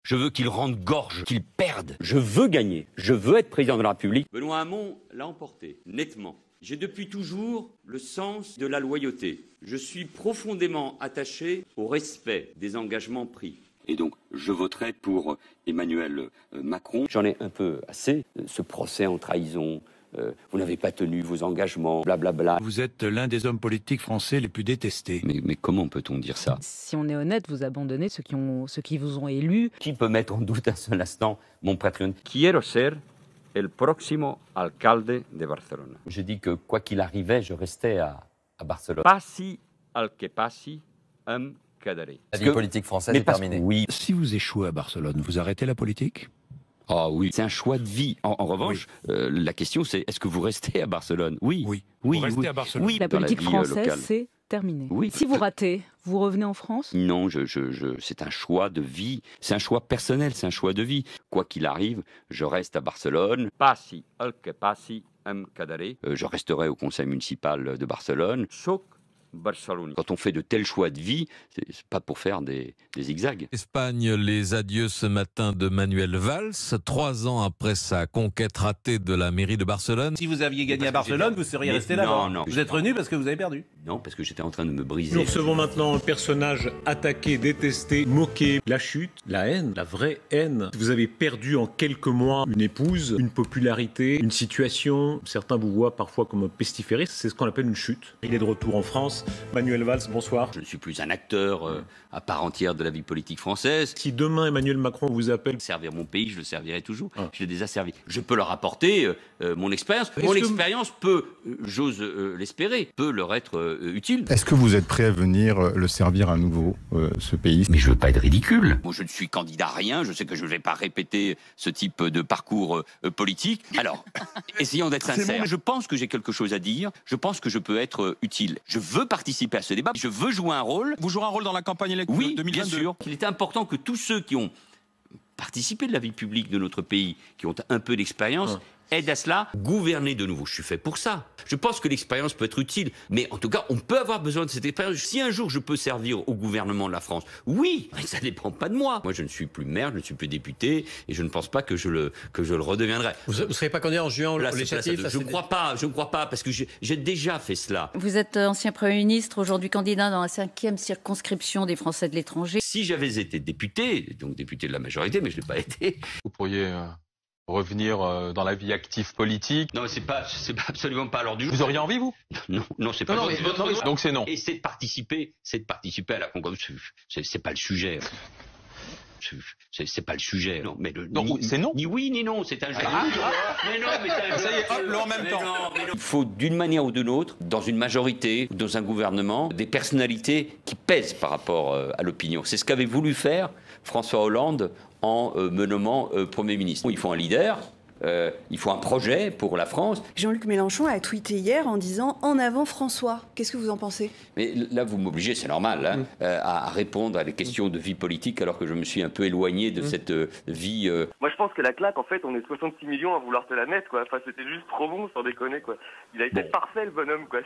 Je veux qu'il rende gorge, qu'il perde. Je veux gagner. Je veux être président de la République. Benoît Hamon l'a emporté, nettement. J'ai depuis toujours le sens de la loyauté. Je suis profondément attaché au respect des engagements pris. Et donc, je voterai pour Emmanuel Macron. J'en ai un peu assez, ce procès en trahison. Vous n'avez pas tenu vos engagements, blablabla. Vous êtes l'un des hommes politiques français les plus détestés. Mais comment peut-on dire ça? Si on est honnête, vous abandonnez ceux qui vous ont élu. Qui peut mettre en doute un seul instant mon patrimoine? Quiero ser el próximo alcalde de Barcelone. Je dis que quoi qu'il arrivait, je restais à Barcelone. Passi al que passi, quedaré. La vie politique française est terminée. Oui. Si vous échouez à Barcelone, vous arrêtez la politique? Ah oui, c'est un choix de vie. En revanche, la question c'est, est-ce que vous restez à Barcelone? Oui. Oui. Vous restez à Barcelone. Oui, La dans politique vie, française, locale. c'est terminé. Oui. Si vous ratez, vous revenez en France? Non, c'est un choix de vie. C'est un choix personnel, c'est un choix de vie. Quoi qu'il arrive, je reste à Barcelone. Passi al que passi, quedaré. Je resterai au conseil municipal de Barcelone. Soc Barcelone. Quand on fait de tels choix de vie, c'est pas pour faire des zigzags. Espagne, les adieux ce matin de Manuel Valls, 3 ans après sa conquête ratée de la mairie de Barcelone. Si vous aviez gagné à Barcelone, vous seriez resté là-bas. Non. Vous êtes revenu parce que vous avez perdu. Non, parce que j'étais en train de me briser. Nous recevons maintenant un personnage attaqué, détesté, moqué. La chute, la haine, la vraie haine. Vous avez perdu en quelques mois une épouse, une popularité, une situation. Certains vous voient parfois comme un pestiféré. C'est ce qu'on appelle une chute. Il est de retour en France. Manuel Valls, bonsoir. Je ne suis plus un acteur à part entière de la vie politique française. Si demain Emmanuel Macron vous appelle... Servir mon pays, je le servirai toujours. Je l'ai déjà servi. Je peux leur apporter mon expérience. Mon expérience peut, j'ose l'espérer, peut leur être utile. Est-ce que vous êtes prêt à venir le servir à nouveau, ce pays? Mais je veux pas être ridicule. Moi, je ne suis candidat à rien. Je sais que je ne vais pas répéter ce type de parcours politique. Alors, essayons d'être sincères. Je pense que j'ai quelque chose à dire. Je pense que je peux être utile. Je veux participer à ce débat. Je veux jouer un rôle. Vous jouerez un rôle dans la campagne électorale 2022? Bien sûr. Il est important que tous ceux qui ont participé de la vie publique de notre pays, qui ont un peu d'expérience, aide à cela, gouverner de nouveau. Je suis fait pour ça. Je pense que l'expérience peut être utile, mais en tout cas, on peut avoir besoin de cette expérience. Si un jour je peux servir au gouvernement de la France, oui, mais ça ne dépend pas de moi. Moi, je ne suis plus maire, je ne suis plus député, et je ne pense pas que je le redeviendrai. Vous ne serez pas candidat en juin aux législatives? Je ne crois pas, parce que j'ai déjà fait cela. Vous êtes ancien Premier ministre, aujourd'hui candidat dans la 5e circonscription des Français de l'étranger. Si j'avais été député, donc député de la majorité, mais je ne l'ai pas été. Vous pourriez revenir dans la vie active politique? Non, c'est absolument pas à l'ordre du jour. Vous auriez envie, vous? Non, c'est pas non, votre... Donc c'est non. Et c'est de participer à la congrès. C'est pas le sujet. C'est pas le sujet. Non, mais c'est non. Ni oui ni non, c'est un jeu. Mais non, mais c'est un jeu. Ça y est, hop, le en même temps. Il faut d'une manière ou d'une autre, dans une majorité, dans un gouvernement, des personnalités qui pèsent par rapport à l'opinion. C'est ce qu'avait voulu faire François Hollande en me nommant Premier ministre. Il faut un leader. Il faut un projet pour la France. Jean-Luc Mélenchon a tweeté hier en disant « En avant François ». Qu'est-ce que vous en pensez? Mais là, vous m'obligez, c'est normal, à répondre à des questions de vie politique alors que je me suis un peu éloigné de cette vie... Moi, je pense que la claque, en fait, on est 66 millions à vouloir te la mettre, quoi. Enfin, c'était juste trop bon, sans déconner, quoi. Il a été parfait, le bonhomme, quoi.